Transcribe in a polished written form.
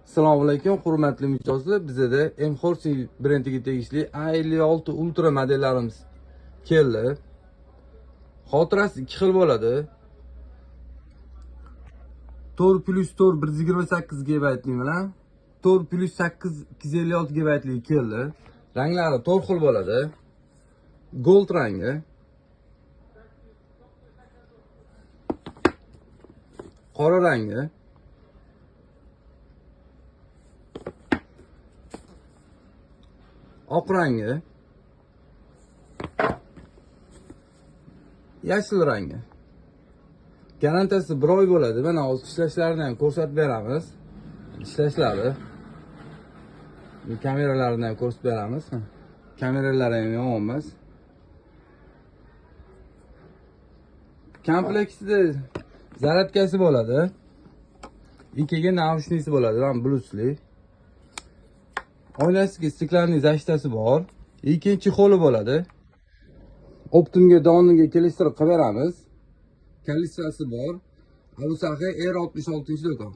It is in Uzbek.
Assalomu alaykum, hurmatli mijozlar. Bizda M-Horse brendiga tegishli A56 Ultra modellarimiz keldi. Xotirasi 2 xil bo'ladi. 4+4 128 GB bilan 4+8 256 GB keldi. Ranglari 4 xil bo'ladi. Gold rangi, qora rangi, oq rangi, yashil rangi. Garantiyasi 1 oy bo'ladi. Mana hozir ishlashlarini ham ko'rsatib beramiz. Ishlashlari. Kameralarini ham ko'rsatib beramiz. Kameralari ham yomon emas. Kompleksida zaryadkasi bo'ladi. Ikkiga naushnici bo'ladi, ham bluetoothli. Oynasiga stiklanli zashtasi bor. Ikkinchi qo'li bo'ladi. Optimga doniga kelishtirib qilib beramiz. Kalissasi bor. Alusahi R66 do'kon.